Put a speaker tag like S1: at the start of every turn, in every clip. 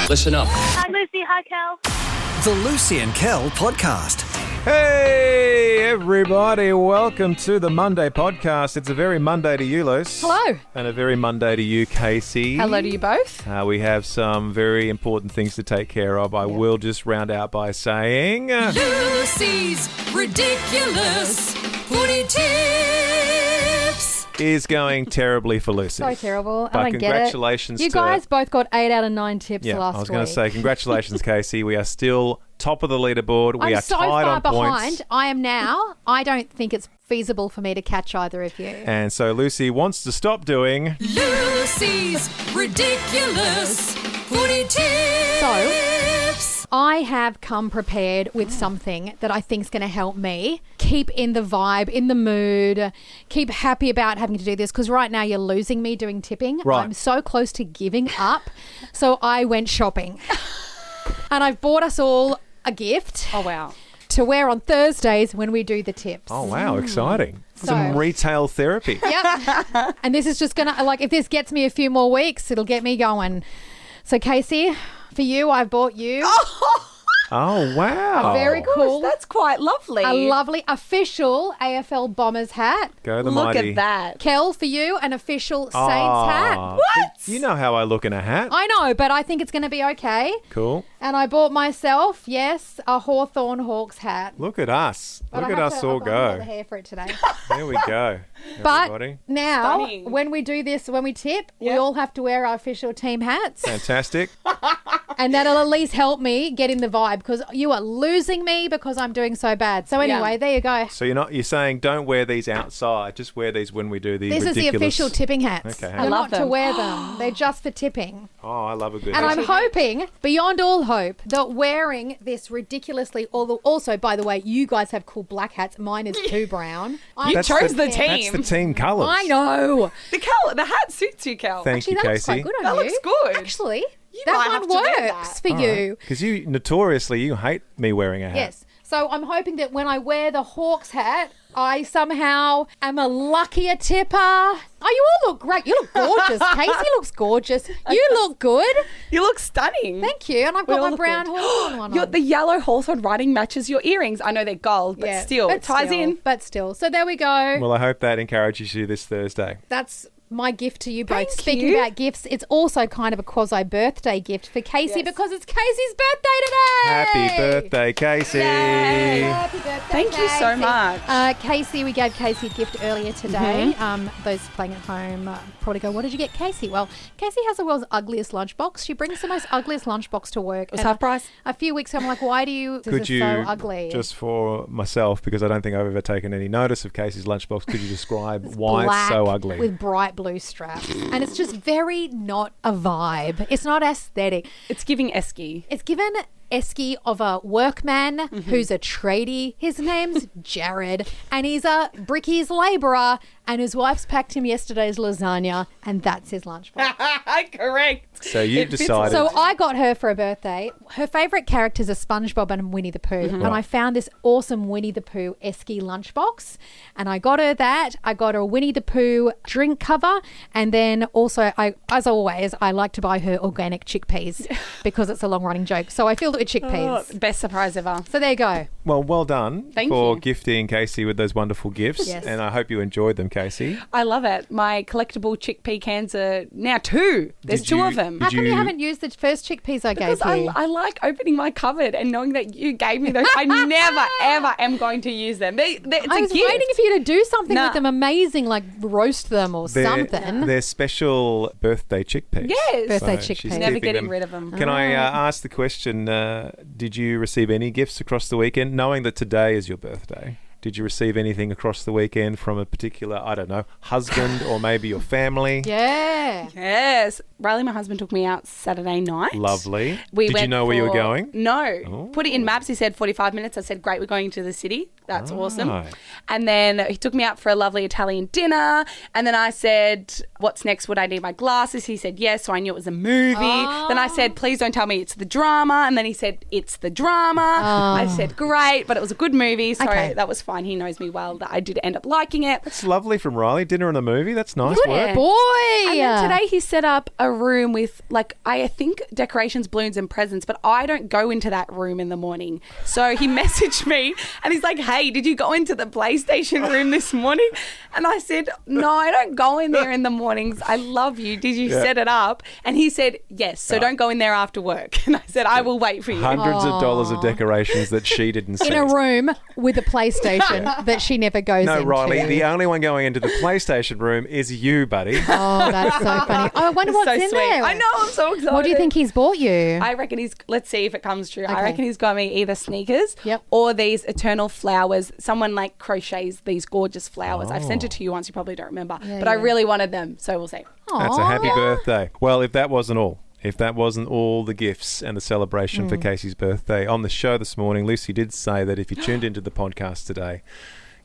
S1: Listen up.
S2: Hi, Lucy. Hi, Kel.
S3: The Lucy and Kel podcast.
S4: Hey, everybody. Welcome to the Monday podcast. It's a very Monday to you, Luce.
S5: Hello.
S4: And a very Monday to you, Casey.
S5: Hello to you both.
S4: We have some very important things to take care of. I will just round out by saying...
S6: Lucy's Ridiculous Footy Tips.
S4: is going terribly for Lucy.
S5: So terrible.
S4: But
S5: I don't get it.
S4: congratulations
S5: You
S4: to...
S5: guys both got 8 out of 9 tips last week.
S4: I was going to say, congratulations, Casey. We are still top of the leaderboard. We
S5: I'm
S4: are
S5: so
S4: tied
S5: far
S4: on
S5: behind.
S4: points.
S5: I am now. I don't think it's feasible for me to catch either of you.
S4: And so Lucy wants to stop doing...
S6: Lucy's Ridiculous Footy Tips.
S5: So, I have come prepared with something that I think is going to help me keep in the vibe, in the mood, keep happy about having to do this, because right now you're losing me doing tipping.
S4: Right.
S5: I'm so close to giving up. So I went shopping. And I've bought us all a gift.
S7: Oh, wow.
S5: To wear on Thursdays when we do the tips.
S4: Oh, wow. Exciting.
S5: So-
S4: Some retail therapy.
S5: Yep. And this is just going to, like, if this gets me a few more weeks, it'll get me going. So, Casey, for you, I've bought you
S4: Oh, wow.
S5: a very cool,
S7: That's quite lovely.
S5: a lovely official AFL Bombers hat.
S4: Go the
S7: Look
S4: mighty.
S7: at that.
S5: Kel, for you, an official Saints hat.
S4: What? You know how I look in a hat.
S5: I know, but I think it's going to be okay.
S4: Cool.
S5: And I bought myself, yes, a Hawthorn Hawks hat.
S4: Look at us.
S5: But
S4: Look
S5: I
S4: at
S5: have
S4: us
S5: to-
S4: all
S5: I've got
S4: go.
S5: the hair for it today.
S4: There we go.
S5: But
S4: Everybody.
S5: now,
S7: Stunning.
S5: when we do this, when we tip, we
S7: Yep.
S5: all have to wear our official team hats.
S4: Fantastic.
S5: And that'll at least help me get in the vibe, because you are losing me because I'm doing so bad. So anyway,
S7: Yeah.
S5: there you go.
S4: So you're saying don't wear these outside, just wear these when we do the
S5: This
S4: ridiculous...
S5: is the official tipping hats.
S4: Okay.
S5: You're
S4: I
S7: love
S5: not to
S7: them.
S5: wear them. They're just for tipping.
S4: Oh, I love a good
S5: And
S4: hat.
S5: I'm hoping, beyond all hope, that wearing this ridiculously... Also, by the way, you guys have cool black hats. Mine is too brown.
S7: You
S4: That's
S7: chose the
S4: That's
S7: team.
S4: the team colours.
S5: I know.
S7: The hat suits you, Kel.
S4: Thank
S5: Actually,
S4: you,
S5: that looks
S4: Casey.
S5: quite good on
S7: That
S5: you.
S7: looks good.
S5: Actually,
S7: might
S5: that
S7: have
S5: one
S7: to wear
S5: works
S7: that.
S5: for you.
S4: Because you notoriously, you hate me wearing a hat.
S5: Yes. So I'm hoping that when I wear the Hawks hat, I somehow am a luckier tipper. Oh, you all look great. You look gorgeous. Casey looks gorgeous. You look good.
S7: You look stunning.
S5: Thank you. And I've
S7: We
S5: got
S7: all
S5: my
S7: look
S5: brown
S7: good.
S5: Hawthorn one
S7: Your,
S5: on.
S7: the yellow Hawthorn writing matches your earrings. I know they're gold, but
S5: Yeah,
S7: still, it ties
S5: still,
S7: in.
S5: But still. So there we go.
S4: Well, I hope that encourages you this Thursday.
S5: That's my gift to you both.
S7: Thank
S5: Speaking
S7: you.
S5: about gifts, it's also kind of a quasi-birthday gift for Casey
S7: Yes.
S5: because it's Casey's birthday today.
S4: Happy birthday, Casey.
S7: Yay.
S5: Happy birthday,
S7: Thank you so
S5: Casey.
S7: much.
S5: Casey, we gave Casey a gift earlier today.
S7: Mm-hmm.
S5: Those playing at home probably go, what did you get, Casey? Well, Casey has the world's ugliest lunchbox. She brings the most ugliest lunchbox to work.
S7: It was
S5: And
S7: half price.
S5: A few weeks ago, I'm like, why do you... This
S4: Could
S5: is
S4: you,
S5: so ugly.
S4: just for myself, because I don't think I've ever taken any notice of Casey's lunchbox, could you describe why
S5: Black
S4: it's so ugly?
S5: with bright blue straps. And it's just very not a vibe. It's not aesthetic.
S7: It's giving Esky.
S5: It's given Esky of a workman who's a tradie. His name's Jared, and he's a brickies labourer, and his wife's packed him yesterday's lasagna, and that's his lunchbox.
S7: Correct.
S4: So you
S7: It fits
S4: decided...
S5: So I got her for a birthday. Her favourite characters are SpongeBob and Winnie the Pooh. And I found this awesome Winnie the Pooh Esky lunchbox. And I got her that. I got her a Winnie the Pooh drink cover. And then also, as always, I like to buy her organic chickpeas because it's a long running joke. So I filled it with chickpeas.
S7: Best surprise ever.
S5: So there you go.
S4: Well done
S7: Thank
S4: for
S7: you.
S4: gifting Casey with those wonderful gifts.
S5: Yes.
S4: And I hope you enjoyed them, Casey.
S7: I love it. My collectible chickpea cans are now 2. There's
S4: Did
S7: 2
S4: you-
S7: of them.
S5: How
S4: Did
S5: come you
S4: you-
S5: haven't used the first chickpeas I
S7: Because
S5: gave you?
S7: I like opening my cupboard and knowing that you gave me those. I never, ever am going to use them. It's
S5: I
S7: a
S5: was
S7: gift.
S5: waiting for you to do something
S7: Nah.
S5: with them amazing, like roast them or something.
S4: They're special birthday chickpeas.
S7: Yes.
S5: Birthday
S4: So she's
S5: chickpeas.
S7: Never
S4: keeping
S7: getting
S4: them.
S7: rid of them.
S4: Can I ask the question, did you receive any gifts across the weekend, knowing that today is your birthday? Did you receive anything across the weekend from a particular, I don't know, husband or maybe your family?
S5: Yeah.
S7: Yes. Riley, my husband, took me out Saturday night.
S4: Lovely.
S7: We
S4: Did you
S7: went
S4: know where you were
S7: for-
S4: going?
S7: No.
S4: Oh.
S7: Put it in maps. He said 45 minutes. I said, great, we're going to the city. That's awesome.
S4: Right.
S7: And then he took me out for a lovely Italian dinner. And then I said, what's next? Would I need my glasses? He said, yes. So I knew it was a movie. Then I said, please don't tell me it's the drama. And then he said, it's the drama. I said, great. But it was a good movie. So that was fine. He knows me well. That I did end up liking it.
S4: That's lovely from Riley. Dinner and a movie. That's nice work.
S5: Boy.
S7: And then today he set up a room with, like, I think decorations, balloons and presents, but I don't go into that room in the morning. So he messaged me and he's like, hey, did you go into the PlayStation room this morning? And I said, no, I don't go in there in the mornings. I love you. Did you set it up? And he said, yes. So don't go in there after work. And I said, I will wait for you.
S4: Hundreds of dollars of decorations that she didn't see.
S5: In a room with a PlayStation that she never goes into.
S4: No, Riley, the only one going into the PlayStation room is you, buddy.
S5: Oh, that's so funny. Oh, I wonder what's in there.
S7: I know, I'm so excited.
S5: What do you think he's bought you?
S7: I reckon let's see if it comes true. I reckon he's got me either sneakers
S5: Yep.
S7: or these eternal flowers. Someone like crochets these gorgeous flowers. I've sent it to you once, you probably don't remember. But I really wanted them, so we'll see.
S4: That's a happy birthday. Well, if that wasn't all the gifts and the celebration for Casey's birthday, on the show this morning, Lucy did say that if you tuned into the podcast today,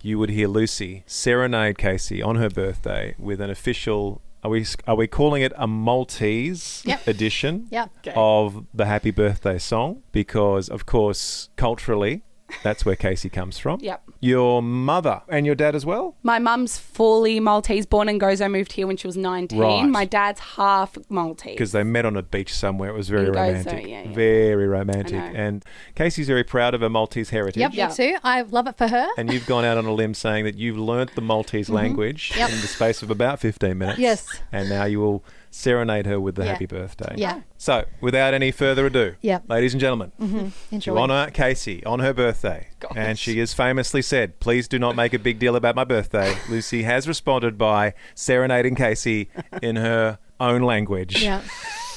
S4: you would hear Lucy serenade Casey on her birthday with an official, are we calling it a Maltese edition of the Happy Birthday song? Because, of course, culturally, that's where Casey comes from.
S7: Yep.
S4: Your mother and your dad as well?
S7: My mum's fully Maltese, born in Gozo, moved here when she was 19.
S4: Right.
S7: My dad's half Maltese.
S4: Because they met on a beach somewhere. It was very
S7: In Gozo,
S4: romantic.
S7: yeah.
S4: Very romantic.
S7: I know.
S4: And Casey's very proud of her Maltese heritage.
S5: Yep, me too. I love it for her.
S4: And you've gone out on a limb saying that you've learnt the Maltese language in the space of about 15 minutes.
S5: Yes.
S4: And now you will serenade her with the happy birthday.
S5: Yeah.
S4: So, without any further ado,
S5: Yep.
S4: ladies and gentlemen,
S5: Enjoy.
S4: to honour Casey on her birthday, and she has famously said, please do not make a big deal about my birthday, Lucy has responded by serenading Casey in her own language.
S5: Yeah.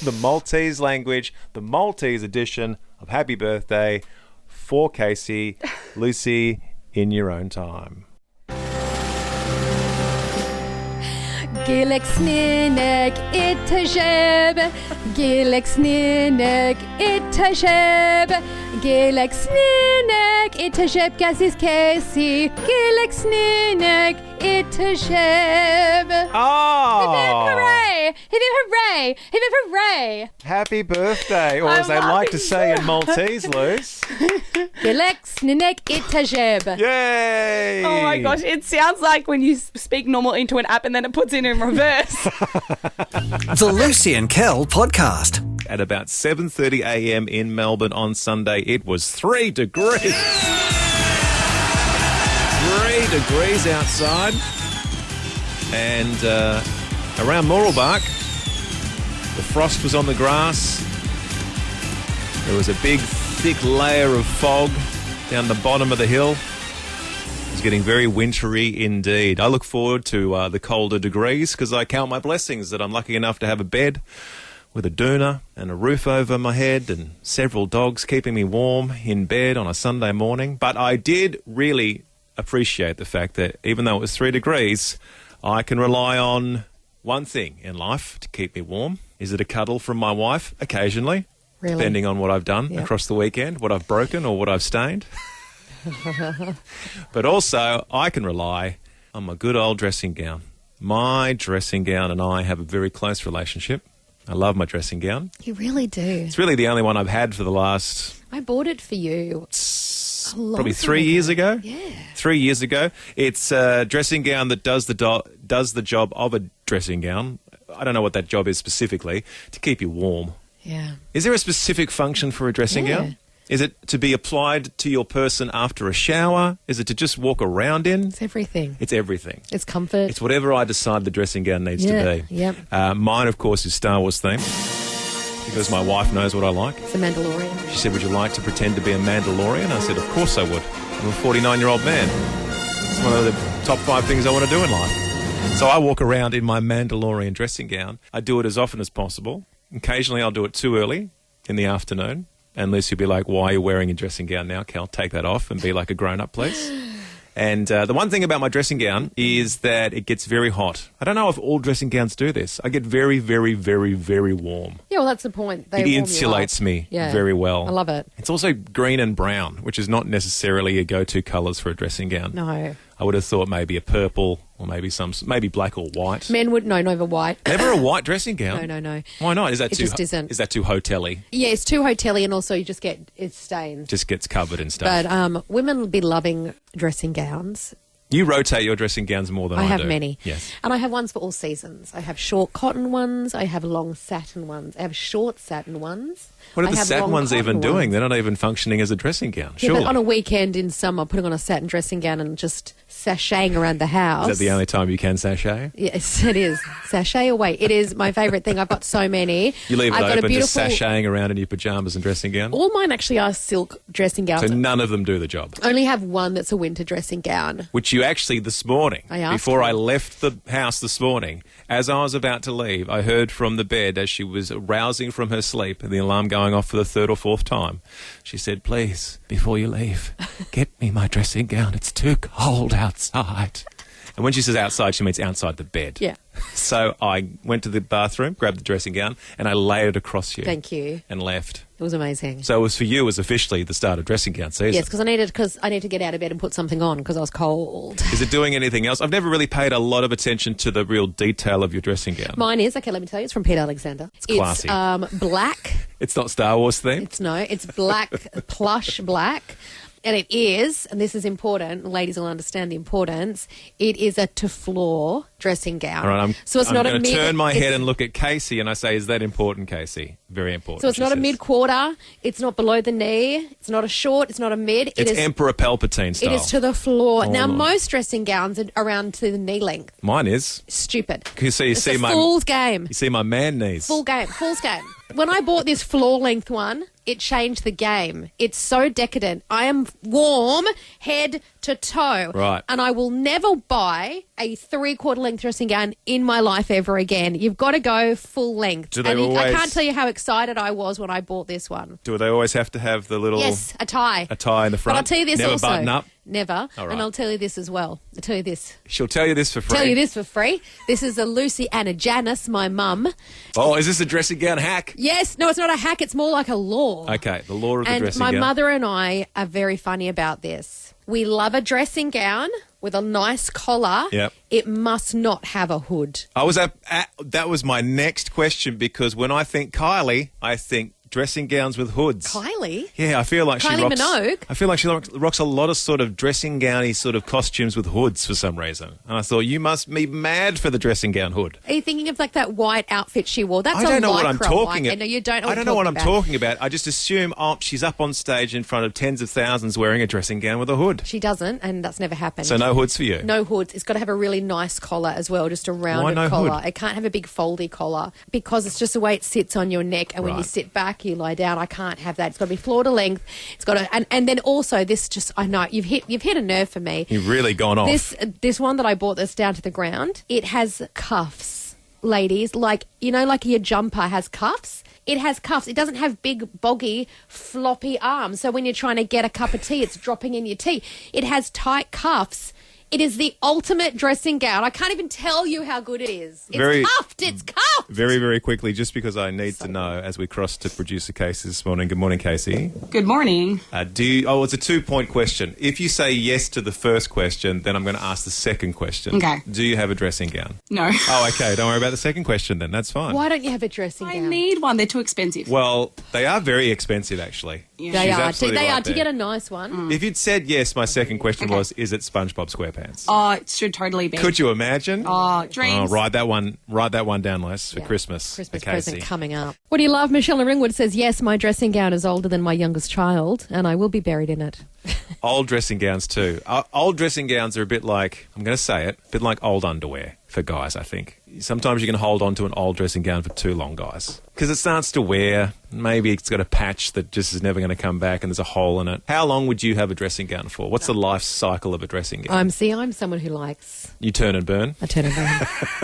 S4: The Maltese language, the Maltese edition of Happy Birthday for Casey. Lucy, in your own time.
S5: Gilek sninek itajeb, Gilek sninek itajeb, Gilek sninek itajeb, Casey's Casey, Gilek sninek itajeb.
S4: Oh!
S5: Hooray! Hip hip hooray! Hip hip hooray!
S4: Happy birthday, or as they like to say in Maltese, Luce.
S5: Gilek sninek itajeb.
S4: Yay!
S7: Oh my gosh, it sounds like when you speak normal into an app and then it puts it in reverse.
S3: The Lucy and Kel podcast.
S4: At about 7:30 a.m. in Melbourne on Sunday, it was 3 degrees. 3 degrees outside. And around Mooralbark, the frost was on the grass. There was a big, thick layer of fog down the bottom of the hill. It's getting very wintry indeed. I look forward to the colder degrees because I count my blessings that I'm lucky enough to have a bed with a doona and a roof over my head and several dogs keeping me warm in bed on a Sunday morning. But I did really appreciate the fact that even though it was 3 degrees, I can rely on one thing in life to keep me warm. Is it a cuddle from my wife? Occasionally, depending on what I've done across the weekend, what I've broken or what I've stained. But also, I can rely on my good old dressing gown. My dressing gown and I have a very close relationship. I love my dressing gown.
S5: You really do.
S4: It's really the only one I've had for the last...
S5: I bought it for you.
S4: Probably 3 years ago.
S5: Yeah.
S4: 3 years ago. It's a dressing gown that does the job of a dressing gown. I don't know what that job is specifically, to keep you warm.
S5: Yeah.
S4: Is there a specific function for a dressing gown? Is it to be applied to your person after a shower? Is it to just walk around in?
S5: It's everything.
S4: It's everything.
S5: It's comfort.
S4: It's whatever I decide the dressing gown needs to be.
S5: Yep.
S4: Mine, of course, is Star Wars theme because my wife knows what I like.
S5: It's a Mandalorian.
S4: She said, would you like to pretend to be a Mandalorian? I said, of course I would. I'm a 49-year-old man. It's one of the top 5 things I want to do in life. So I walk around in my Mandalorian dressing gown. I do it as often as possible. Occasionally I'll do it too early in the afternoon. And Lucy will be like, why are you wearing a dressing gown now, Kel? Take that off and be like a grown-up, please. And the one thing about my dressing gown is that it gets very hot. I don't know if all dressing gowns do this. I get very, very, very, very warm.
S1: Yeah, well, that's the point. They
S4: It
S1: warm you
S4: insulates
S1: up.
S4: me
S1: Yeah.
S4: very well.
S1: I love it.
S4: It's also green and brown, which is not necessarily a go-to colours for a dressing gown.
S1: No.
S4: I would have thought maybe a purple or maybe black or white.
S1: Men would no, never white.
S4: Never a white dressing gown.
S1: No.
S4: Why not? Is that
S1: It
S4: too?
S1: just isn't.
S4: Is that too hotel-y?
S1: Yeah, it's too hotel-y, and also you just get it stains.
S4: Just gets covered and stuff.
S1: But women will be loving dressing gowns.
S4: You rotate your dressing gowns more than I
S1: I have
S4: do.
S1: many.
S4: Yes.
S1: And I have ones for all seasons. I have short cotton ones. I have long satin ones. I have short satin ones.
S4: What are
S1: I
S4: the
S1: have
S4: satin
S1: long
S4: ones even
S1: cotton
S4: doing?
S1: ones.
S4: They're not even functioning as a dressing gown.
S1: Yeah,
S4: Surely.
S1: but on a weekend in summer, putting on a satin dressing gown and just sashaying around the house.
S4: Is that the only time you can sashay?
S1: Yes, it is. Sashay away. It is my favourite thing. I've got so many.
S4: You leave it
S1: I've got
S4: open,
S1: a
S4: just
S1: beautiful.
S4: sashaying around in your pyjamas and dressing gown?
S1: All mine actually are silk dressing gowns.
S4: So none of them do the job.
S1: I only have one that's a winter dressing gown.
S4: Which you actually, this morning,
S1: I asked
S4: before
S1: her.
S4: I left the house this morning, as I was about to leave, I heard from the bed as she was rousing from her sleep, the alarm going off for the third or fourth time. She said, please, before you leave, get me my dressing gown. It's too cold outside. And when she says outside, she means outside the bed.
S1: Yeah.
S4: So I went to the bathroom, grabbed the dressing gown, and I laid it across you.
S1: Thank you.
S4: And left.
S1: It was amazing.
S4: So it was for you, it was officially the start of dressing gown season.
S1: Yes, because I need to get out of bed and put something on because I was cold.
S4: Is it doing anything else? I've never really paid a lot of attention to the real detail of your dressing gown.
S1: Mine is, okay, let me tell you, it's from Pete Alexander. It's
S4: classy.
S1: Black.
S4: It's not Star Wars themed?
S1: It's black, plush black. And it is, and this is important, ladies will understand the importance, it is a to-floor dressing gown.
S4: All right,
S1: so it's
S4: I'm
S1: not a
S4: going to
S1: mid.
S4: turn my
S1: it's-
S4: head and look at Casey and I say, is that important, Casey? Very important.
S1: So it's
S4: she
S1: not a
S4: says.
S1: mid-quarter, it's not below the knee, it's not a short, it's not a mid.
S4: It's
S1: it is,
S4: Emperor Palpatine style.
S1: It is to the floor.
S4: Oh,
S1: now,
S4: Lord.
S1: most dressing gowns are around to the knee length.
S4: Mine is.
S1: Stupid.
S4: You see,
S1: It's a fool's game.
S4: You see my man knees.
S1: Fool's game. When I bought this floor length one, it changed the game. It's so decadent. I am warm head to toe.
S4: Right.
S1: And I will never buy a 3/4 length dressing gown in my life ever again. You've got to go full length.
S4: Do they
S1: and I
S4: always-
S1: can't tell you how excited I was when I bought this one.
S4: Do they always have to have the little
S1: Yes, a tie.
S4: a tie in the front?
S1: But I'll tell you this
S4: Never
S1: also.
S4: button up?
S1: Never.
S4: All right.
S1: And I'll tell you this as well. I'll tell you this.
S4: She'll tell you this for free.
S1: Tell you this for free. This is a Lucy Anna Janice, my mum.
S4: Oh, is this a dressing gown hack?
S1: Yes. No, it's not a hack. It's more like a law.
S4: Okay, the law of the
S1: And
S4: dressing
S1: my
S4: gown.
S1: mother and I are very funny about this. We love a dressing gown with a nice collar.
S4: Yep.
S1: It must not have a hood.
S4: I was that was my next question because when I think Kylie, I think dressing gowns with hoods.
S1: Kylie?
S4: Yeah, I feel like she
S1: Kylie
S4: rocks.
S1: Minogue?
S4: I feel like she rocks a lot of sort of dressing gowny sort of costumes with hoods for some reason. And I thought you must be mad for the dressing gown hood.
S1: Are you thinking of like that white outfit she wore? That's
S4: I don't
S1: a
S4: know what I'm
S1: lycra
S4: talking
S1: white.
S4: about.
S1: No, you don't know
S4: I don't know what I'm
S1: about.
S4: talking about. I just assume she's up on stage in front of tens of thousands wearing a dressing gown with a hood.
S1: She doesn't, and that's never happened.
S4: So no hoods for you.
S1: No hoods. It's got to have a really nice collar as well, just a rounded
S4: no
S1: collar.
S4: hood?
S1: It can't have a big foldy collar because it's just the way it sits on your neck. And when you
S4: Right.
S1: sit back, you lie down. I can't have that. It's got to be floor to length. It's got to, and then also this just, I know you've hit a nerve for me.
S4: You've really gone off.
S1: This one that I bought that's down to the ground, it has cuffs, ladies. Like, you know, like your jumper has cuffs. It has cuffs. It doesn't have big, boggy, floppy arms. So when you're trying to get a cup of tea, it's dropping in your tea. It has tight cuffs. It is the ultimate dressing gown. I can't even tell you how good it is. It's
S4: Very-
S1: cuffed. It's cuffed.
S4: Very, very quickly, just because I need to know as we cross to producer Casey this morning. Good morning, Casey.
S2: Good morning.
S4: It's a 2-point question. If you say yes to the first question, then I'm going to ask the second question.
S2: Okay.
S4: Do you have a dressing gown?
S2: No.
S4: Oh, okay. Don't worry about the second question then. That's fine.
S1: Why don't you have a dressing
S2: I
S1: gown?
S2: need one. They're too expensive.
S4: Well, they are very expensive, actually.
S2: Yeah.
S1: They
S4: She's
S1: are.
S4: absolutely
S1: They
S4: right
S1: are. To
S4: there.
S1: get a nice one.
S4: If you'd said yes, my second question
S2: Okay.
S4: was, is it SpongeBob SquarePants?
S2: Oh, it should totally be.
S4: Could you imagine?
S2: Oh, dreams.
S4: write that one down, Les, for
S1: Yeah.
S4: Christmas.
S1: Christmas
S4: for Casey.
S1: present coming up. What do you love? Michelle in Ringwood says, yes, my dressing gown is older than my youngest child, and I will be buried in it.
S4: Old dressing gowns too. Old dressing gowns are a bit like, I'm going to say it, a bit like old underwear for guys, I think. sometimes you can hold on to an old dressing gown for too long, guys. Because it starts to wear. Maybe it's got a patch that just is never going to come back and there's a hole in it. How long would you have a dressing gown for? What's the life cycle of a dressing gown?
S1: I'm someone who likes...
S4: You turn and burn?
S1: I turn and burn.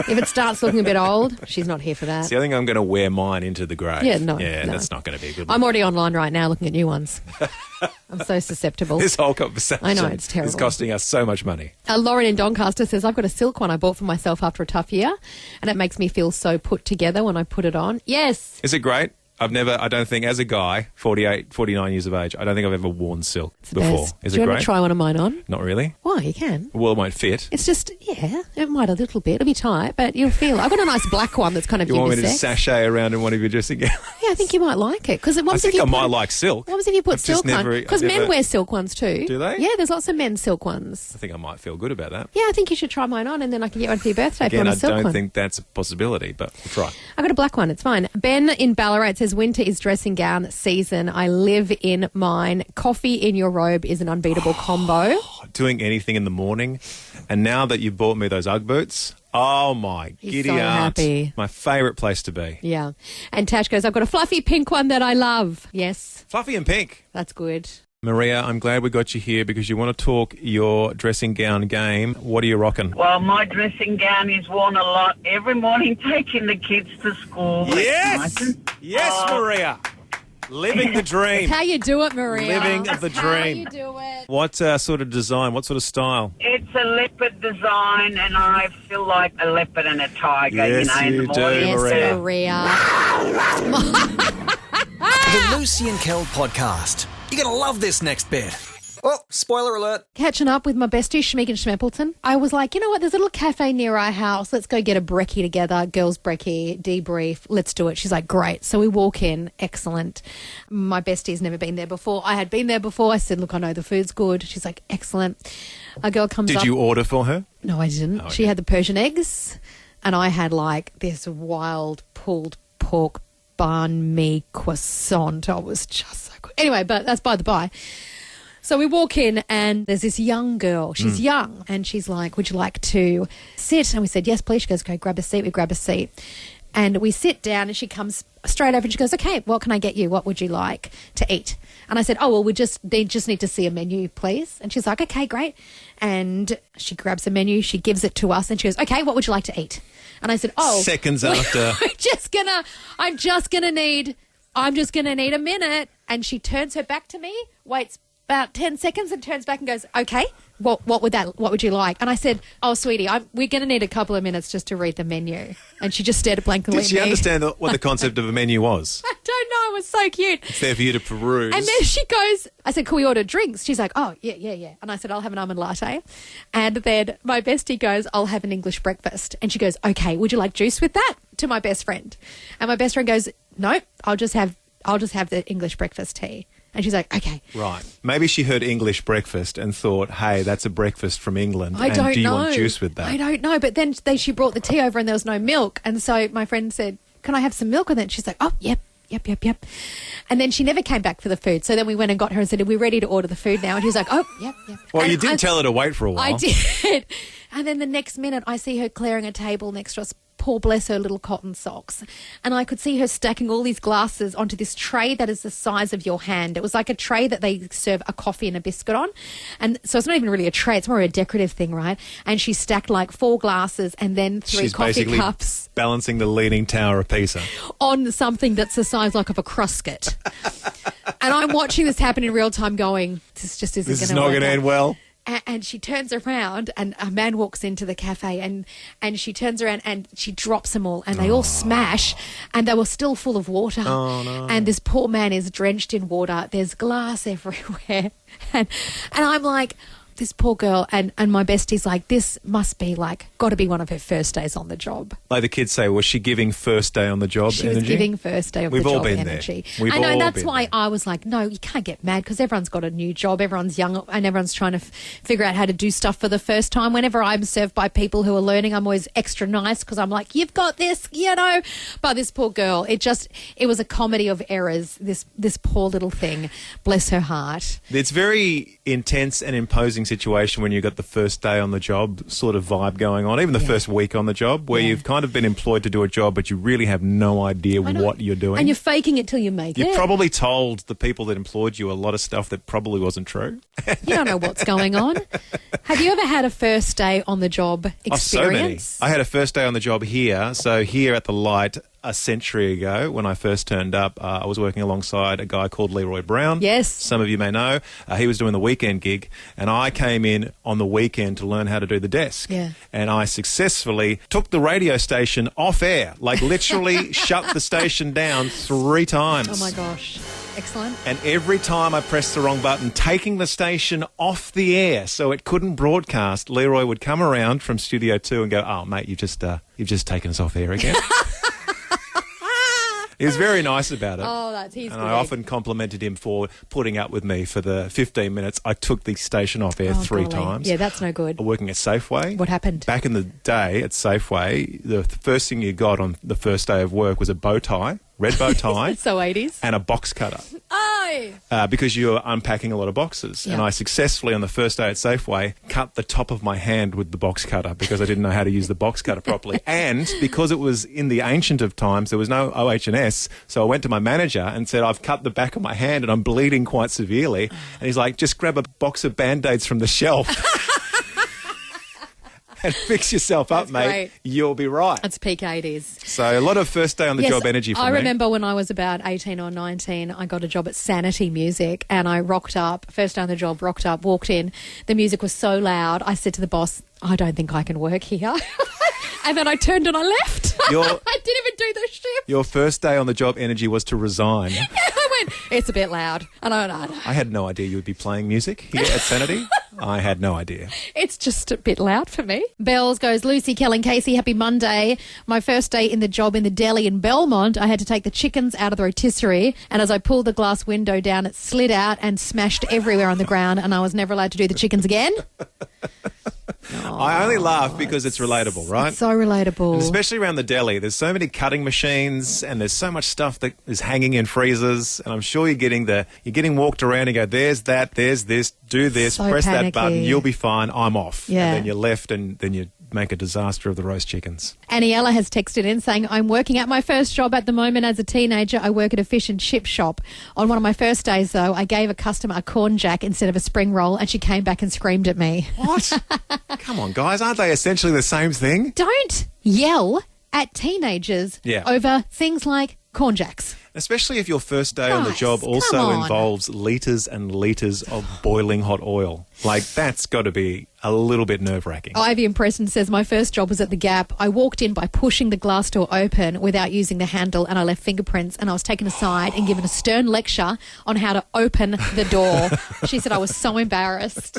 S1: If it starts looking a bit old, she's not here for that.
S4: See, I think I'm going to wear mine into the grave.
S1: Yeah, no.
S4: That's not going to be a good one.
S1: I'm already online right now looking at new ones. I'm so susceptible.
S4: This whole conversation
S1: I know, it's terrible.
S4: is costing us so much money.
S1: Lauren in Doncaster says, I've got a silk one I bought for myself after a tough year, and it makes me feel so put together when I put it on. Yes.
S4: Is it great? I don't think, as a guy, 48, 49 years of age, I don't think I've ever worn silk before. Is
S1: Do you
S4: it
S1: want
S4: great?
S1: to try one of mine on?
S4: Not really.
S1: Why, you can.
S4: Well, it won't fit.
S1: It's just, it might a little bit. It'll be tight, but you'll feel it. I've got a nice black one that's kind of
S4: You want me to
S1: unisex.
S4: sachet around in one of your dressing gowns?
S1: Yeah, I think you might like it. Cause
S4: I think I might like silk.
S1: What was if you put
S4: I've just
S1: silk on?
S4: never-
S1: Because
S4: I've
S1: men
S4: never-
S1: wear silk ones too.
S4: Do they?
S1: Yeah, there's lots of men's silk ones.
S4: I think I might feel good about that.
S1: Yeah, I think you should try mine on and then I can get one for your birthday if you
S4: Again,
S1: want
S4: I
S1: a silk
S4: don't
S1: one.
S4: think that's a possibility, but we'll try.
S1: I got a black one. It's fine. Ben in Ballarat says, winter is dressing gown season. I live in mine. Coffee in your robe is an unbeatable combo.
S4: Doing anything in the morning, and now that you've bought me those Ugg boots, oh my
S1: He's
S4: giddy
S1: so
S4: aunt.
S1: happy.
S4: My favourite place to be.
S1: Yeah. And Tash goes, I've got a fluffy pink one that I love. Yes,
S4: Fluffy and pink.
S1: that's good.
S4: Maria, I'm glad we got you here because you want to talk your dressing gown game. What are you rocking?
S8: Well, my dressing gown is worn a lot every morning taking the kids to school.
S4: Yes! Yes, Maria! Living the dream.
S1: How you do it, Maria?
S4: Living the
S1: How
S4: dream.
S1: you do it?
S4: What sort of design? What sort of style?
S8: It's a leopard design, and I feel like a leopard and a tiger,
S4: Yes,
S8: in the
S4: you do,
S8: morning.
S1: Yes,
S4: Maria.
S1: Maria.
S3: The Lucy and Kel podcast. You're going to love this next bit. Oh, spoiler alert.
S1: Catching up with my bestie, Schmegan Schmepelton. I was like, you know what? There's a little cafe near our house. Let's go get a brekkie together. Girls brekkie, debrief. Let's do it. She's like, great. So we walk in. Excellent. My bestie's never been there before. I had been there before. I said, look, I know the food's good. She's like, excellent. A girl comes up.
S4: Did you order for her?
S1: No, I didn't.
S4: Oh,
S1: She
S4: okay.
S1: had the Persian eggs, and I had like this wild pulled pork banh mi croissant. I was just so good. Anyway, but that's by the by. So we walk in and there's this young girl. She's young and she's like, would you like to sit? And we said, yes, please. She goes, go grab a seat. We grab a seat. And we sit down and she comes straight over and she goes, okay, what can I get you? What would you like to eat? And I said, oh, well, we just need to see a menu, please. And she's like, okay, great. And she grabs a menu. She gives it to us and she goes, okay, what would you like to eat? And I said, oh.
S4: Seconds after.
S1: I'm just gonna need a minute. And she turns her back to me, waits about 10 seconds and turns back and goes, okay, what would you like? And I said, oh, sweetie, we're going to need a couple of minutes just to read the menu. And she just stared blankly
S4: Did
S1: at
S4: she
S1: me.
S4: understand what the concept of a menu was?
S1: I don't know. It was so cute.
S4: It's there for you to peruse.
S1: And then she goes, I said, can we order drinks? She's like, oh, yeah. And I said, I'll have an almond latte. And then my bestie goes, I'll have an English breakfast. And she goes, okay, would you like juice with that? To my best friend. And my best friend goes, no, I'll just have the English breakfast tea. And she's like, okay.
S4: Right. Maybe she heard English breakfast and thought, hey, that's a breakfast from England.
S1: I don't know.
S4: Do you want juice with that?
S1: I don't know. But then she brought the tea over and there was no milk. And so my friend said, can I have some milk with it? And she's like, oh, yep. And then she never came back for the food. So then we went and got her and said, are we ready to order the food now? And she was like, oh, yep.
S4: Well,
S1: And
S4: you did tell her to wait for a while.
S1: I did. And then the next minute I see her clearing a table next to us. Poor bless her little cotton socks. And I could see her stacking all these glasses onto this tray that is the size of your hand. It was like a tray that they serve a coffee and a biscuit on. And so it's not even really a tray. It's more a decorative thing, right? And she stacked like 4 glasses and then 3
S4: She's
S1: coffee
S4: basically
S1: cups
S4: balancing the Leaning Tower of Pisa.
S1: on something that's the size like of a crusket. And I'm watching this happen in real time going, this just isn't going to
S4: This is not going to end well.
S1: And she turns around and a man walks into the cafe and she turns around and she drops them all and they all smash and they were still full of water.
S4: Oh, no.
S1: And this poor man is drenched in water. There's glass everywhere. And I'm like, this poor girl and my bestie's like, this must be like, got to be one of her first days on the job.
S4: Like the kids say, was she giving first day on the job
S1: She
S4: energy?
S1: was giving first day of
S4: We've
S1: the
S4: all
S1: job
S4: been
S1: energy.
S4: there. We've
S1: I know,
S4: all
S1: that's
S4: been
S1: why
S4: there.
S1: I was like, no, you can't get mad because everyone's got a new job. Everyone's young and everyone's trying to figure out how to do stuff for the first time. Whenever I'm served by people who are learning, I'm always extra nice because I'm like, you've got this, you know. But this poor girl, it was a comedy of errors. This poor little thing, bless her heart.
S4: It's very intense and imposing embarrassing situation when you got the first day on the job sort of vibe going on, even the first week on the job, where you've kind of been employed to do a job, but you really have no idea what you're doing.
S1: And you're faking it till you make it.
S4: You probably told the people that employed you a lot of stuff that probably wasn't true.
S1: You don't know what's going on. Have you ever had a first day on the job experience?
S4: So many. I had a first day on the job here. So here at the Light a century ago when I first turned up, I was working alongside a guy called Leroy Brown.
S1: Yes.
S4: Some of you may know. He was doing the weekend gig and I came in on the weekend to learn how to do the desk.
S1: Yeah.
S4: And I successfully took the radio station off air, like literally shut the station down 3 times.
S1: Oh my gosh. Excellent.
S4: And every time I pressed the wrong button, taking the station off the air so it couldn't broadcast, Leroy would come around from Studio 2 and go, "Oh, mate, you've just taken us off air again." He was very nice about it.
S1: Oh, he's
S4: and
S1: good.
S4: I often complimented him for putting up with me for the 15 minutes. I took the station off air 3 times.
S1: Yeah, that's no good.
S4: Working at Safeway.
S1: What happened?
S4: Back in the day at Safeway, the first thing you got on the first day of work was a bow tie, red bow tie.
S1: So 80s.
S4: And a box cutter.
S1: Oh!
S4: Because you were unpacking a lot of boxes.
S1: Yeah.
S4: And I successfully, on the first day at Safeway, cut the top of my hand with the box cutter because I didn't know how to use the box cutter properly. And because it was in the ancient of times, there was no OH&S, so I went to my manager and said, "I've cut the back of my hand and I'm bleeding quite severely." And he's like, "Just grab a box of Band-Aids from the shelf." And fix yourself up,
S1: That's
S4: mate.
S1: great.
S4: You'll be right.
S1: It's peak 80s.
S4: So a lot of first day on the job energy for me.
S1: I remember when I was about 18 or 19, I got a job at Sanity Music and I rocked up, first day on the job, rocked up, walked in. The music was so loud. I said to the boss, "I don't think I can work here." And then I turned and I left. I didn't even do the shift.
S4: Your first day on the job energy was to resign.
S1: Yeah, I went, "It's a bit loud." And I went,
S4: I had no idea you would be playing music here at Sanity. I had no idea.
S1: It's just a bit loud for me. Bells goes, "Lucy, Kel and Casey, happy Monday. My first day in the job in the deli in Belmont, I had to take the chickens out of the rotisserie, and as I pulled the glass window down, it slid out and smashed everywhere on the ground, and I was never allowed to do the chickens again."
S4: I only laugh because it's relatable, right?
S1: It's so relatable.
S4: And especially around the deli. There's so many cutting machines and there's so much stuff that is hanging in freezers. And I'm sure you're getting walked around and go, "There's that, there's this, do this,
S1: So
S4: press
S1: panicky.
S4: that button, you'll be fine, I'm off."
S1: Yeah.
S4: And then you're left and then you make a disaster of the roast chickens.
S1: Aniela has texted in saying, "I'm working at my first job at the moment as a teenager. I work at a fish and chip shop. On one of my first days, though, I gave a customer a corn jack instead of a spring roll and she came back and screamed at me."
S4: What? Come on, guys. Aren't they essentially the same thing?
S1: Don't yell at teenagers over things like corn jacks.
S4: Especially if your first day on the
S1: Guys,
S4: job
S1: come
S4: also
S1: on.
S4: involves litres and litres of boiling hot oil. Like, that's got to be a little bit nerve-wracking.
S1: Ivy in Preston says, "My first job was at the Gap. I walked in by pushing the glass door open without using the handle and I left fingerprints and I was taken aside and given a stern lecture on how to open the door." She said, "I was so embarrassed."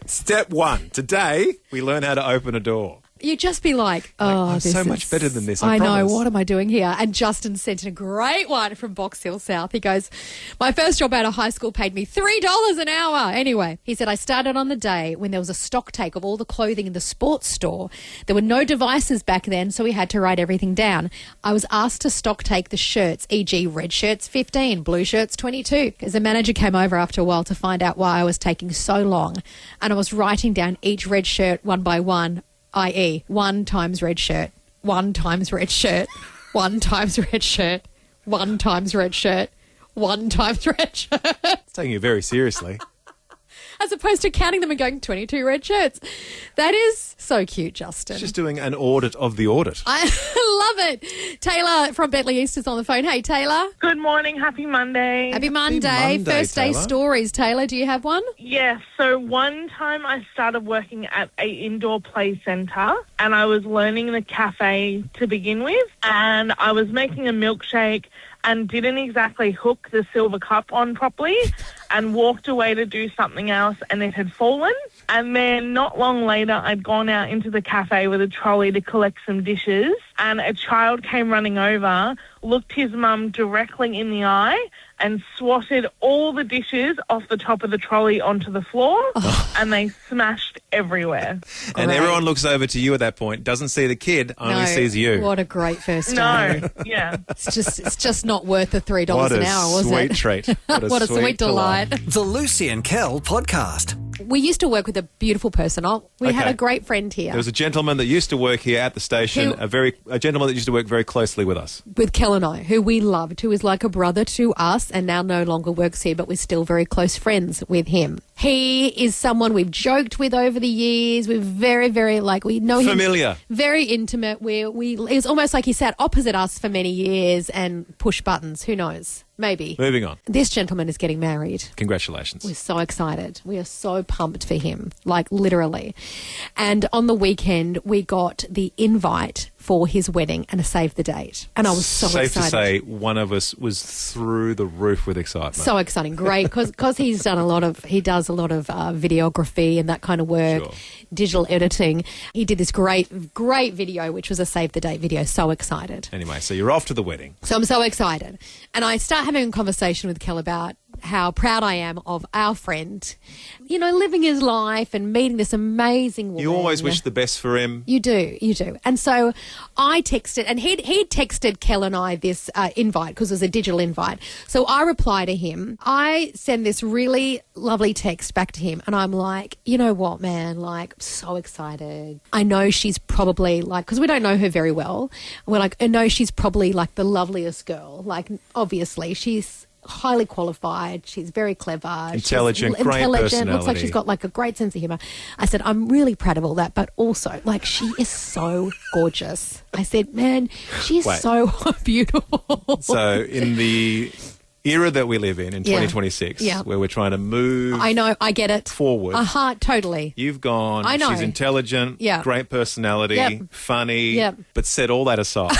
S4: Step 1. Today, we learn how to open a door.
S1: You'd just be like, "Oh,
S4: I'm
S1: this
S4: so
S1: is
S4: much better than this, I
S1: I know.
S4: promise."
S1: What am I doing here? And Justin sent in a great one from Box Hill South. He goes, "My first job out of high school paid me $3 an hour." Anyway, he said, "I started on the day when there was a stock take of all the clothing in the sports store. There were no devices back then, so we had to write everything down. I was asked to stock take the shirts, e.g. red shirts 15, blue shirts 22. As the manager came over after a while to find out why I was taking so long, and I was writing down each red shirt one by one, i.e. 1 times red shirt, 1 times red shirt, 1 times red shirt, 1 times red shirt, 1 times red shirt."
S4: It's taking you very seriously.
S1: As opposed to counting them and going 22 red shirts. That is so cute, Justin.
S4: It's just doing an audit of the audit.
S1: I love it. Taylor from Bentley East is on the phone. Hey, Taylor.
S9: Good morning. Happy Monday.
S1: Happy Monday. First day
S4: Taylor.
S1: stories. Taylor, do you have one?
S9: Yes. So one time I started working at a indoor play centre and I was learning the cafe to begin with, and I was making a milkshake and didn't exactly hook the silver cup on properly and walked away to do something else and it had fallen. And then not long later, I'd gone out into the cafe with a trolley to collect some dishes and a child came running over, looked his mum directly in the eye and swatted all the dishes off the top of the trolley onto the floor and they smashed everywhere.
S4: And everyone looks over to you at that point, doesn't see the kid, only sees you.
S1: What a great first day.
S9: No, yeah.
S1: It's just not worth the $3
S4: What
S1: an
S4: a
S1: hour, was
S4: sweet
S1: it?
S4: treat.
S1: What a sweet delight.
S3: The Lucy and Kel podcast.
S1: we used to work with a beautiful person. We had
S4: Okay.
S1: a great friend here.
S4: There was a gentleman that used to work here at the station, a gentleman that used to work very closely with us.
S1: With Kel and I, who we loved, who is like a brother to us and now no longer works here, but we're still very close friends with him. He is someone we've joked with over the years. We're very, very, we know him.
S4: Familiar.
S1: Very intimate. It's almost like he sat opposite us for many years and pushed buttons. Who knows? Maybe.
S4: Moving on.
S1: This gentleman is getting married.
S4: Congratulations.
S1: We're so excited. We are so pumped for him, literally. And on the weekend, we got the invite for his wedding and a save the date. And I was so
S4: Safe
S1: excited.
S4: to say, one of us was through the roof with excitement.
S1: So exciting. Great. Because he does a lot of videography and that kind of work,
S4: Sure.
S1: digital editing. He did this great video, which was a save the date video. So excited.
S4: Anyway, so you're off to the wedding.
S1: So I'm so excited. And I start having a conversation with Kel about how proud I am of our friend, living his life and meeting this amazing woman.
S4: You always wish the best for him.
S1: You do. And so I texted, and he texted Kel and I this invite because it was a digital invite. So I reply to him. I send this really lovely text back to him, and I'm like, you know what, man? So excited. I know she's probably because we don't know her very well. We're I know she's probably the loveliest girl. Obviously, she's highly qualified. She's very clever.
S4: Intelligent, great personality.
S1: Looks like she's got a great sense of humour. I said, I'm really proud of all that, but also she is so gorgeous. I said, man, she's so beautiful.
S4: So in the era that we live in 2026, where we're trying to move
S1: I know, I get it.
S4: forward.
S1: Totally.
S4: You've gone,
S1: I know.
S4: she's intelligent,
S1: Yeah.
S4: great personality,
S1: Yep.
S4: funny,
S1: Yep.
S4: but set all that aside.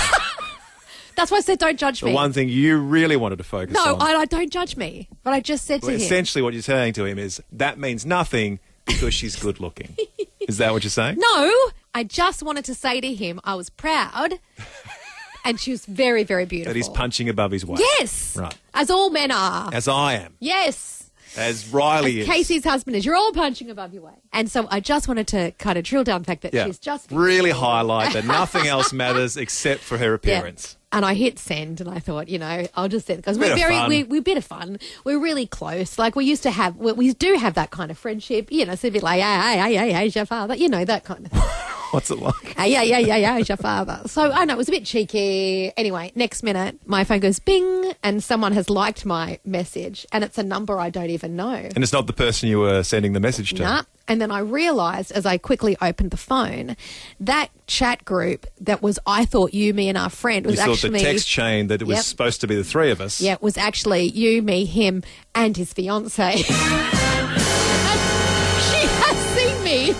S1: That's why I said, don't judge
S4: The
S1: me.
S4: one thing you really wanted to focus
S1: No,
S4: on.
S1: I don't judge me. But I just said to him.
S4: Essentially what you're saying to him is, that means nothing because she's good looking. Is that what you're saying?
S1: No, I just wanted to say to him I was proud and she was very, very beautiful.
S4: That he's punching above his weight.
S1: Yes.
S4: Right.
S1: As all men are.
S4: As I am.
S1: Yes.
S4: As Riley is.
S1: Casey's husband is. You're all punching above your weight. And so I just wanted to kind of drill down the fact that she's just
S4: really
S1: beautiful.
S4: highlight that nothing else matters except for her appearance.
S1: And I hit send, and I thought, I'll just send because
S4: Bit
S1: we're
S4: of fun.
S1: we're a bit of fun. We're really close. We used to have, we do have that kind of friendship. It's a bit like, hey, your father, that kind of thing.
S4: What's it like?
S1: Hey, your father. So I know it was a bit cheeky. Anyway, next minute, my phone goes bing, and someone has liked my message, and it's a number I don't even know.
S4: And it's not the person you were sending the message to.
S1: Nah. And then I realised as I quickly opened the phone, that chat group that was, I thought you, me and our friend was
S4: You saw
S1: actually...
S4: the text chain that it was
S1: Yep.
S4: supposed to be the three of us.
S1: Yeah, it was actually you, me, him, and his fiancée. She has seen me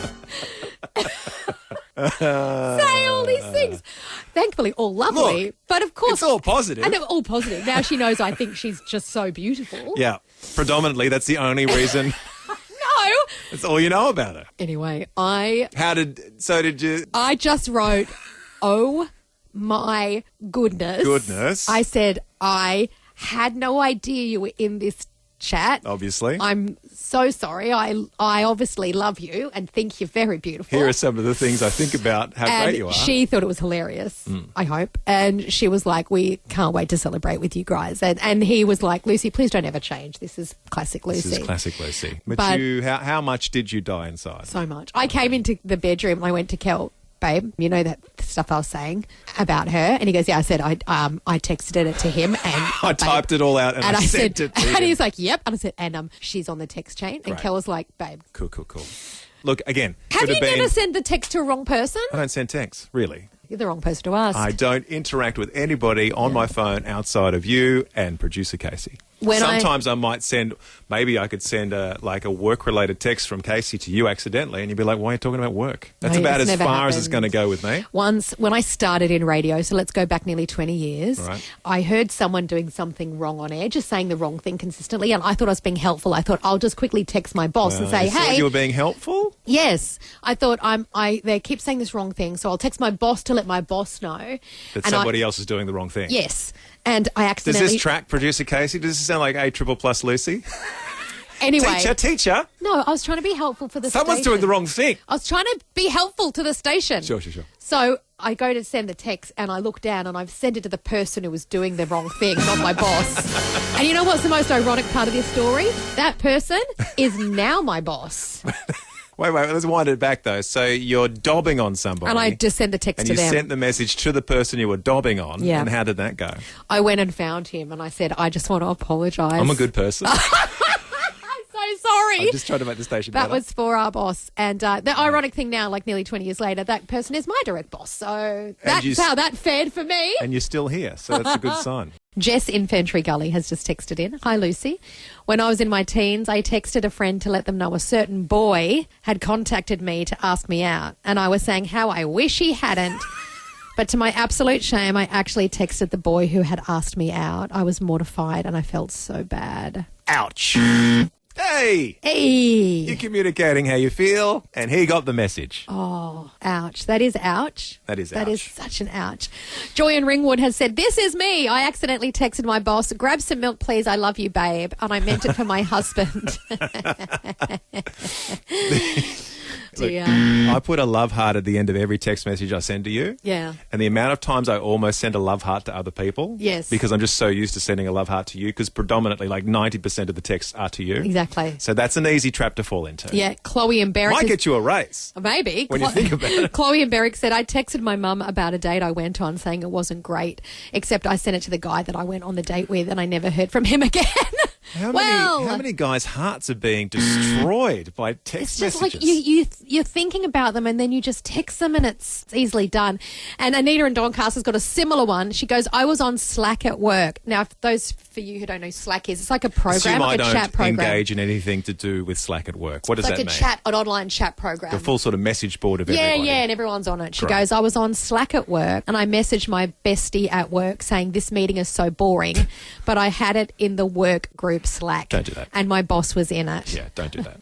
S1: say all these things. Thankfully, all lovely.
S4: Look,
S1: but of course...
S4: it's all positive.
S1: And all positive. Now she knows I think she's just so beautiful.
S4: Yeah. Predominantly, that's the only reason.
S1: No!
S4: That's all you know about her.
S1: Anyway, I
S4: did you...
S1: I just wrote, oh my goodness. I said, I had no idea you were in this chat.
S4: Obviously.
S1: I'm so sorry. I obviously love you and think you're very beautiful.
S4: Here are some of the things I think about how
S1: and
S4: great you are.
S1: she thought it was hilarious, I hope. And she was like, we can't wait to celebrate with you guys. And he was like, Lucy, please don't ever change. This is classic Lucy.
S4: This is classic Lucy. But how much did you die inside?
S1: So much. I came into the bedroom and I went to Kel, babe, you know that stuff I was saying about her? And he goes, yeah, I said, I texted it to him and
S4: I typed it all out and I sent it to him.
S1: And he's like, yep. And I said, and she's on the text chain. And
S4: Great.
S1: Kel was like, babe.
S4: Cool. Look, again,
S1: Have you never sent the text to a wrong person?
S4: I don't send texts, really.
S1: You're the wrong person to ask.
S4: I don't interact with anybody on my phone outside of you and producer Casey. Sometimes I might send, maybe I could send a work-related text from Casey to you accidentally, and you'd be like, why are you talking about work? That's
S1: No,
S4: about
S1: it's
S4: as
S1: never
S4: far as it's
S1: happened.
S4: going to go with me.
S1: Once, when I started in radio, so let's go back nearly 20 years,
S4: Right.
S1: I heard someone doing something wrong on air, just saying the wrong thing consistently, and I thought I was being helpful. I thought, I'll just quickly text my boss and say,
S4: You thought
S1: hey.
S4: you were being helpful?
S1: Yes. I thought they keep saying this wrong thing, so I'll text my boss to let my boss know.
S4: That
S1: And
S4: somebody else is doing the wrong thing?
S1: Yes. And I
S4: Does
S1: accidentally...
S4: this track producer Casey? Does this sound like A++ Lucy?
S1: Anyway.
S4: Teacher.
S1: No, I was trying to be helpful for the
S4: Someone's
S1: station.
S4: doing the wrong thing.
S1: I was trying to be helpful to the station.
S4: Sure.
S1: So I go to send the text and I look down and I've sent it to the person who was doing the wrong thing, not my boss. And you know what's the most ironic part of this story? That person is now my boss.
S4: Wait, let's wind it back though. So you're dobbing on somebody.
S1: And I just sent the text
S4: and
S1: to them.
S4: you sent the message to the person you were dobbing on.
S1: Yeah.
S4: And how did that go?
S1: I went and found him and I said, I just want to apologise.
S4: I'm a good person.
S1: I'm so sorry.
S4: I'm just trying to make the station
S1: That
S4: better.
S1: was for our boss. And the ironic thing now, like nearly 20 years later, that person is my direct boss. So that's how that fared for me.
S4: And you're still here, so that's a good sign.
S1: Jess in Fentry Gully has just texted in. Hi, Lucy. When I was in my teens, I texted a friend to let them know a certain boy had contacted me to ask me out. And I was saying how I wish he hadn't. But to my absolute shame, I actually texted the boy who had asked me out. I was mortified and I felt so bad.
S4: Ouch. Hey! You're communicating how you feel, and he got the message.
S1: Oh, ouch. That is ouch.
S4: That is ouch.
S1: That is such an ouch. Joy in Ringwood has said, this is me. I accidentally texted my boss, grab some milk, please. I love you, babe. And I meant it for my husband.
S4: Look, I put a love heart at the end of every text message I send to you.
S1: Yeah.
S4: And the amount of times I almost send a love heart to other people.
S1: Yes.
S4: Because I'm just so used to sending a love heart to you, because predominantly like 90% of the texts are to you.
S1: Exactly.
S4: So that's an easy trap to fall into.
S1: Yeah, Chloe and Berwick.
S4: Might get you a raise.
S1: Maybe.
S4: When you think about it.
S1: Chloe and Berwick said, I texted my mum about a date I went on saying it wasn't great, except I sent it to the guy that I went on the date with and I never heard from him again.
S4: How many guys' hearts are being destroyed by text
S1: It's just
S4: messages?
S1: like you're thinking about them and then you just text them and it's easily done. And Anita in Doncaster's got a similar one. She goes, I was on Slack at work. Now, for those for you who don't know Slack is, it's like a program, like a chat program.
S4: Engage in anything to do with Slack at work. What does that mean?
S1: It's like an online chat program.
S4: A full sort of message board of everybody.
S1: Yeah, and everyone's on it. She
S4: Great.
S1: goes, I was on Slack at work and I messaged my bestie at work saying this meeting is so boring, but I had it in the work group Slack.
S4: Don't do that.
S1: And my boss was in it.
S4: Yeah, don't do that.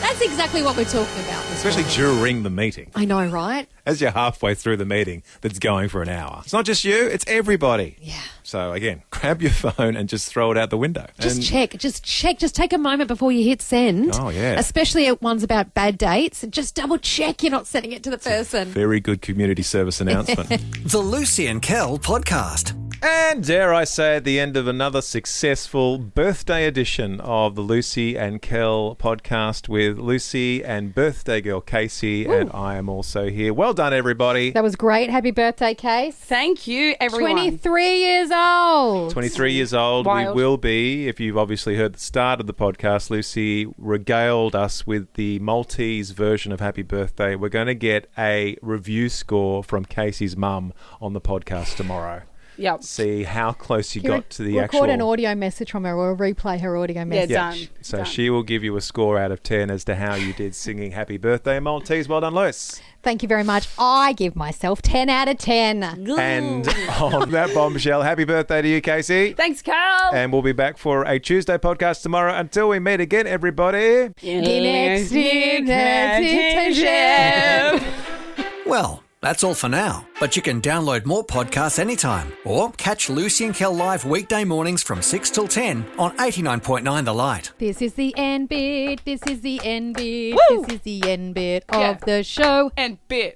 S1: That's exactly what we're talking about.
S4: Especially during the meeting.
S1: I know, right?
S4: As you're halfway through the meeting that's going for an hour. It's not just you, it's everybody.
S1: Yeah.
S4: So again, grab your phone and just throw it out the window.
S1: Just check. Just take a moment before you hit send.
S4: Oh, yeah.
S1: Especially at ones about bad dates. Just double check you're not sending it to the person.
S4: Very good community service announcement.
S3: The Lucy and Kel podcast.
S4: And dare I say, at the end of another successful birthday edition of the Lucy and Kel podcast with Lucy and birthday girl Casey, and I am also here. Well done, everybody.
S5: That was great. Happy birthday, Case.
S7: Thank you, everyone.
S5: 23 years old.
S4: 23 years old.
S7: Wild.
S4: We will be, if you've obviously heard the start of the podcast, Lucy regaled us with the Maltese version of Happy Birthday. We're going to get a review score from Casey's mum on the podcast tomorrow.
S7: Yep.
S4: See how close you got to the
S5: Record an audio message from her. We'll replay her audio message.
S7: done.
S4: So
S7: Done.
S4: she will give you a score out of 10 as to how you did singing Happy Birthday Maltese. Well done, Luce.
S5: Thank you very much. I give myself 10 out of 10.
S4: And on that bombshell, happy birthday to you, Casey.
S7: Thanks, Carl.
S4: And we'll be back for a Tuesday podcast tomorrow. Until we meet again, everybody.
S5: Next
S3: Well, that's all for now. But you can download more podcasts anytime or catch Lucy and Kel live weekday mornings from 6 till 10 on 89.9 The Light.
S5: This is the end bit. This is the end bit.
S7: Woo!
S5: This is the end bit
S7: Yeah.
S5: of the show.
S7: And bit.